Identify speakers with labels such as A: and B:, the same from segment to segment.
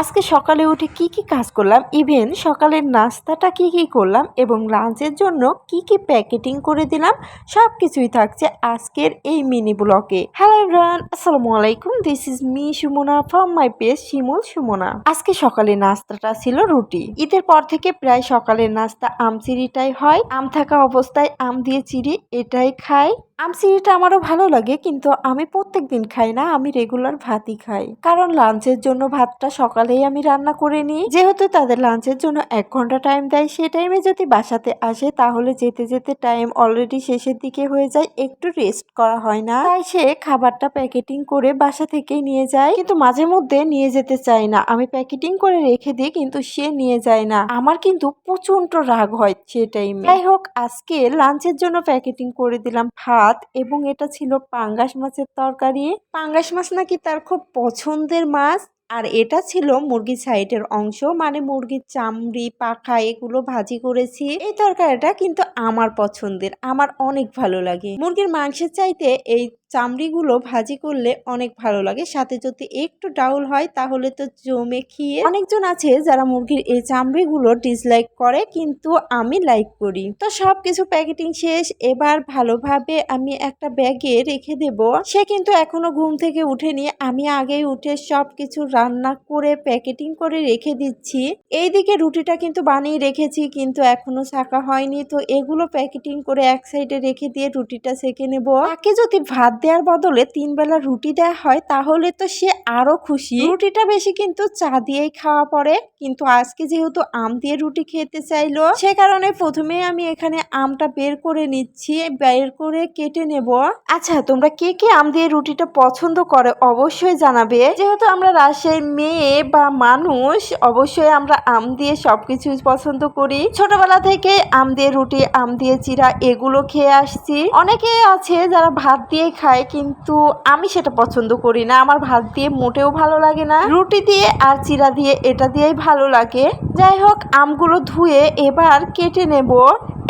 A: আজকে সকালে উঠে কি কাজ করলাম, ইভেন সকালের নাস্তাটা কি করলাম এবং লাঞ্চের জন্য কি প্যাকেটিং করে দিলাম, সব কিছুই থাকছে আজকের এই মিনি ব্লগে। হ্যালো এভরিওয়ান, আসসালামু আলাইকুম। This is me Sumana from my page Shimul Sumana. আজকে সকালের নাস্তাটা ছিল রুটি। ঈদের পর থেকে প্রায় সকালের নাস্তা আম চিড়িটাই হয়। আম থাকা অবস্থায় আম দিয়ে চিড়ি এটাই খাই। আম চিড়িটা আমারও ভালো লাগে, কিন্তু আমি প্রত্যেক দিন খাই না, আমি রেগুলার ভাতই খাই। কারণ লাঞ্চের জন্য ভাতটা সকালেই আমি রান্না করে নিই। যেহেতু তাদের লাঞ্চের জন্য 1 ঘন্টা টাইম দেয়, সেই টাইমে যদি বাসাতে আসে তাহলে যেতে যেতে টাইম অলরেডি শেষের দিকে হয়ে যায়, একটু রেস্ট করা হয় না। তাই সে খাবারটা প্যাকেটিং করে বাসা থেকেই নিয়ে যায়, কিন্তু মাঝে মধ্যে নিয়ে যেতে চায় না। আমি প্যাকেটিং করে রেখে দিই, কিন্তু সে নিয়ে যায় না। আমার কিন্তু প্রচন্ড রাগ হয় সে টাইমে। যাই হোক, আজকে লাঞ্চের জন্য প্যাকেটিং করে দিলাম ভাত, এবং এটা ছিল পাঙ্গাস মাছের তরকারি। পাঙ্গাস মাছ নাকি তার খুব পছন্দের মাছ। আর এটা ছিল মুরগির সাইডের অংশ, মানে মুরগির চামড়ি পাখা এগুলো ভাজি করেছি। এই তরকারিটা কিন্তু আমার পছন্দের, আমার অনেক ভালো লাগে। মুরগির মাংসের চাইতে এই চামড়িগুলো ভাজি করলে অনেক ভালো লাগে, সাথে যদি একটু ডাউল হয় তাহলে তো জমে খেয়ে। অনেকজন আছে যারা মুরগির এই চামড়িগুলো ডিসলাইক করে, কিন্তু আমি লাইক করি। তো সবকিছু প্যাকেটিং শেষ, এবার ভালোভাবে আমি একটা ব্যাগে রেখে দেব। সে কিন্তু এখনো ঘুম থেকে উঠেনি, আমি আগেই উঠে সবকিছু রান্না করে প্যাকেটিং করে রেখে দিচ্ছি। এইদিকে রুটিটা কিন্তু বানিয়ে রেখেছি, কিন্তু এখনো ছাকা হয়নি। তো এগুলো প্যাকেটিং করে এক সাইডে রেখে দিয়ে রুটিটা সেঁকে নেব। তাকে যদি ভাত দেওয়ার বদলে 3 বেলা রুটি দেওয়া হয় তাহলে তো সে আরো খুশি। রুটিটা বেশি কিন্তু চা দিয়েই খাওয়া পড়ে, কিন্তু আজকে যেহেতু আম দিয়ে রুটি খেতে চাইলো, সে কারণে প্রথমে আমি এখানে আমটা বের করে নিচ্ছি, বের করে কেটে নেব। আচ্ছা, তোমরা কে আম দিয়ে রুটিটা পছন্দ করে অবশ্যই জানাবে। যেহেতু আমরা রাজশাহীর মেয়ে বা মানুষ, অবশ্যই আমরা আম দিয়ে সবকিছু পছন্দ করি। ছোটবেলা থেকে আম দিয়ে রুটি, আম দিয়ে চিড়া এগুলো খেয়ে আসছি। অনেকে আছে যারা ভাত দিয়ে খায়, কিন্তু আমি সেটা পছন্দ করি না। আমার ভাত দিয়ে মোটেও ভালো লাগে না, রুটি দিয়ে আর চিড়া দিয়ে এটা দিয়েই ভালো লাগে। যাই হোক, আমগুলো ধুয়ে এবার কেটে নেব।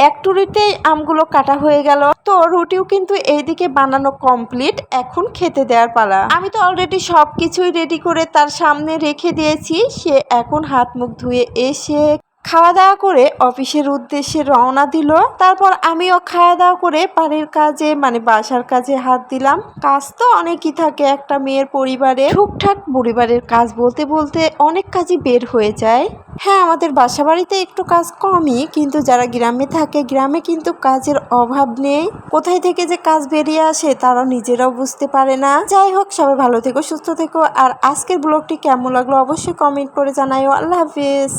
A: এক টুরিতেই আমগুলো কাটা হয়ে গেল। তো রুটিও কিন্তু এইদিকে বানানো কমপ্লিট, এখন খেতে দেওয়ার পালা। আমি তো অলরেডি সবকিছুই রেডি করে তার সামনে রেখে দিয়েছি। সে এখন হাত মুখ ধুয়ে এসে খাওয়া দাওয়া করে অফিসের উদ্দেশ্যে রওনা দিল। তারপর আমিও খাওয়া দাওয়া করে বাড়ির কাজে, মানে বাসার কাজে হাত দিলাম। কাজ তো অনেকই থাকে একটা মেয়ের পরিবারে, টুকটাক পরিবারের কাজ বলতে বলতে অনেক কাজই বের হয়ে যায়। হ্যাঁ, আমাদের বাসা বাড়িতে একটু কাজ কমই, কিন্তু যারা গ্রামে থাকে, গ্রামে কিন্তু কাজের অভাব নেই। কোথায় থেকে যে কাজ বেরিয়ে আসে তারা নিজেরাও বুঝতে পারে না। যাই হোক, সবাই ভালো থেকো, সুস্থ থেকো। আর আজকের ব্লগটি কেমন লাগলো অবশ্যই কমেন্ট করে জানাইও। আল্লাহ হাফিজ।